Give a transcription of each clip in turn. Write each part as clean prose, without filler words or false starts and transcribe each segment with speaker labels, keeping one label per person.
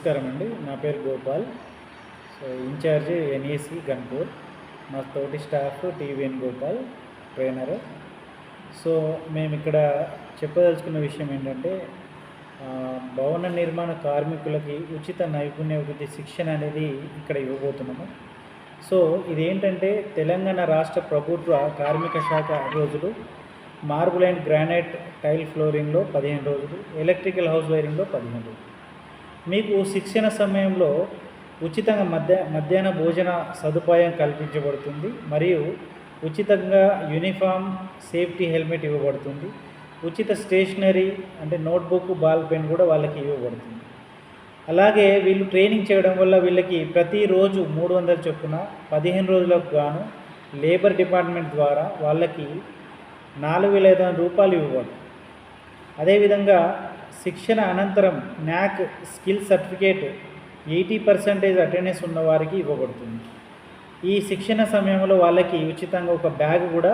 Speaker 1: నమస్కారం అండి. నా పేరు Gopal. So incharge NEC Ganpur. మా తోటి staff TVN Gopal, trainer. So మేము ఇక్కడ చెప్పదలుచుకున్న విషయం ఏంటంటే, భవన నిర్మాణ కార్మికులకి ఉచిత నైపుణ్యాభివృద్ధి శిక్షణ అనేది ఇక్కడ ఇవ్వబోతున్నాము. సో ఇదేంటంటే, తెలంగాణ రాష్ట్ర ప్రభుత్వ కార్మిక శాఖ రోజులు మార్బుల్ అండ్ గ్రానైట్ టైల్ ఫ్లోరింగ్లో 15 రోజులు, ఎలక్ట్రికల్ హౌస్ వైరింగ్లో 15 రోజులు. మీకు శిక్షణ సమయంలో ఉచితంగా మధ్యాహ్న భోజన సదుపాయం కల్పించబడుతుంది. మరియు ఉచితంగా యూనిఫామ్, సేఫ్టీ హెల్మెట్ ఇవ్వబడుతుంది. ఉచిత స్టేషనరీ అంటే నోట్బుక్, బాల్ పెన్ కూడా వాళ్ళకి ఇవ్వబడుతుంది. అలాగే వీళ్ళు ట్రైనింగ్ చేయడం వల్ల వీళ్ళకి ప్రతిరోజు 300 చొప్పున 15 రోజులకు గాను లేబర్ డిపార్ట్మెంట్ ద్వారా వాళ్ళకి 4,500 రూపాయలు ఇవ్వబడుతుంది. అదేవిధంగా శిక్షణ అనంతరం న్యాక్ స్కిల్ సర్టిఫికేట్ 80% అటెండెన్స్ ఉన్న వారికి ఇవ్వబడుతుంది. ఈ శిక్షణ సమయంలో వాళ్ళకి ఉచితంగా ఒక బ్యాగ్ కూడా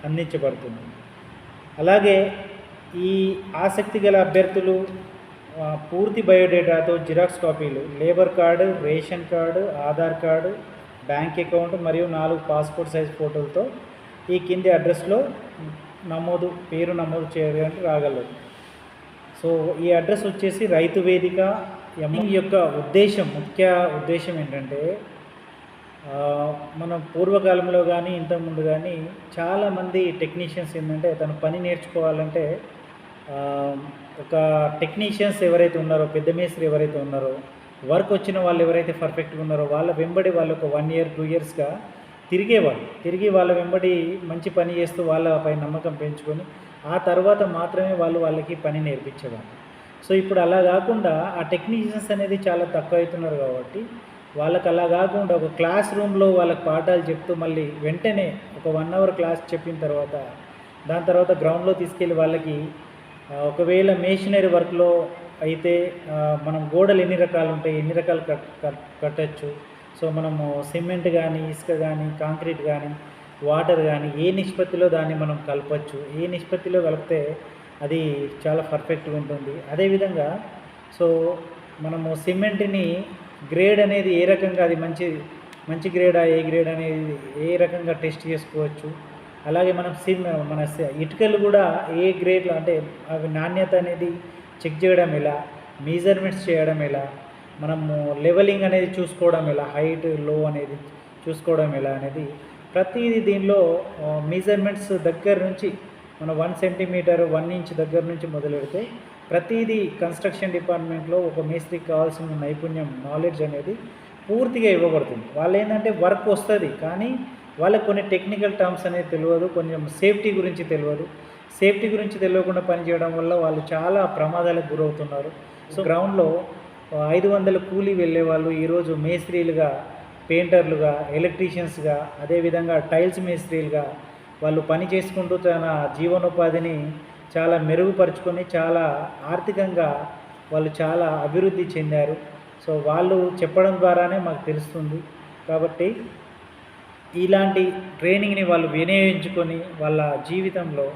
Speaker 1: అందించబడుతుంది. అలాగే ఈ ఆసక్తి గల అభ్యర్థులు పూర్తి బయోడేటాతో జిరాక్స్ కాపీలు, labour card, ration card, Aadhaar card, bank account మరియు 4 పాస్పోర్ట్ సైజ్ ఫోటోలతో ఈ కింది అడ్రస్లో పేరు నమోదు చేయడానికి రాగలరు. సో ఈ అడ్రస్ వచ్చేసి రైతు వేదిక. యొక్క ముఖ్య ఉద్దేశం ఏంటంటే, మనం పూర్వకాలంలో కానీ ఇంతకుముందు కానీ చాలామంది టెక్నీషియన్స్ ఏంటంటే, తను పని నేర్చుకోవాలంటే ఒక టెక్నీషియన్స్ ఎవరైతే ఉన్నారో, పెద్ద మేస్త్రి ఎవరైతే ఉన్నారో, వర్క్ వచ్చిన వాళ్ళు ఎవరైతే పర్ఫెక్ట్గా ఉన్నారో వాళ్ళ వెంబడి వాళ్ళు ఒక 1 year 2 yearsగా తిరిగి వాళ్ళ వెంబడి మంచి పని చేస్తూ వాళ్ళపై నమ్మకం పెంచుకొని ఆ తర్వాత మాత్రమే వాళ్ళకి పని నేర్పించేవాళ్ళు. సో ఇప్పుడు అలా కాకుండా ఆ టెక్నీషియన్స్ అనేది చాలా తక్కువ అవుతున్నారు. కాబట్టి వాళ్ళకి అలా కాకుండా ఒక క్లాస్ రూమ్లో వాళ్ళకి పాఠాలు చెప్తూ మళ్ళీ వెంటనే ఒక 1 hour క్లాస్ చెప్పిన తర్వాత దాని తర్వాత గ్రౌండ్లో తీసుకెళ్ళి వాళ్ళకి ఒకవేళ మేషనరీ వర్క్లో అయితే మనం గోడలు ఎన్ని రకాలు ఉంటాయి, ఎన్ని రకాలు కట్టచ్చు. సో మనము సిమెంట్ కానీ, ఇసుక కానీ, కాంక్రీట్ కానీ, వాటర్ కానీ ఏ నిష్పత్తిలో దాన్ని మనం కలపచ్చు, ఏ నిష్పత్తిలో కలిపితే అది చాలా పర్ఫెక్ట్గా ఉంటుంది. అదేవిధంగా సో మనము సిమెంట్ని గ్రేడ్ అనేది ఏ రకంగా, అది మంచి గ్రేడా, ఏ గ్రేడ్ అనేది ఏ రకంగా టెస్ట్ చేసుకోవచ్చు. అలాగే మన ఇటుకలు కూడా ఏ గ్రేడ్లో అంటే అవి నాణ్యత అనేది చెక్ చేయడం ఎలా, మెజర్మెంట్స్ చేయడం ఎలా, మనము లెవెలింగ్ అనేది చూసుకోవడం ఎలా, హైట్ లో అనేది చూసుకోవడం ఎలా అనేది ప్రతిదీ దీనిలో మెజర్మెంట్స్ దగ్గర నుంచి మన 1 centimeter 1 inch దగ్గర నుంచి మొదలెడితే ప్రతిదీ కన్స్ట్రక్షన్ డిపార్ట్మెంట్లో ఒక మేస్త్రికి కావాల్సిన నైపుణ్యం, నాలెడ్జ్ అనేది పూర్తిగా ఇవ్వబడుతుంది. వాళ్ళు ఏంటంటే వర్క్ వస్తుంది కానీ వాళ్ళకి కొన్ని టెక్నికల్ టర్మ్స్ అనేది తెలియదు, కొంచెం సేఫ్టీ గురించి తెలియదు. సేఫ్టీ గురించి తెలియకుండా పనిచేయడం వల్ల వాళ్ళు చాలా ప్రమాదాలకు గురవుతున్నారు. సో గ్రౌండ్లో 500 కూలీ వెళ్ళే వాళ్ళు ఈరోజు మేస్త్రీలుగా, పెయింటర్లుగా, ఎలక్ట్రీషియన్స్గా, అదేవిధంగా టైల్స్ మేస్త్రీలుగా వాళ్ళు పని చేసుకుంటూ తన జీవనోపాధిని చాలా మెరుగుపరుచుకొని చాలా ఆర్థికంగా వాళ్ళు చాలా అభివృద్ధి చెందారు. సో వాళ్ళు చెప్పడం ద్వారానే మాకు తెలుస్తుంది. కాబట్టి ఇలాంటి ట్రైనింగ్ని వాళ్ళు వినియోగించుకొని వాళ్ళ జీవితంలో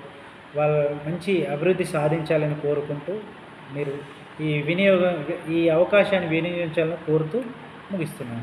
Speaker 1: వాళ్ళ మంచి అభివృద్ధి సాధించాలని కోరుకుంటూ మీరు ఈ అవకాశాన్ని వినియోగించాలని కోరుతూ ముగిస్తున్నాను.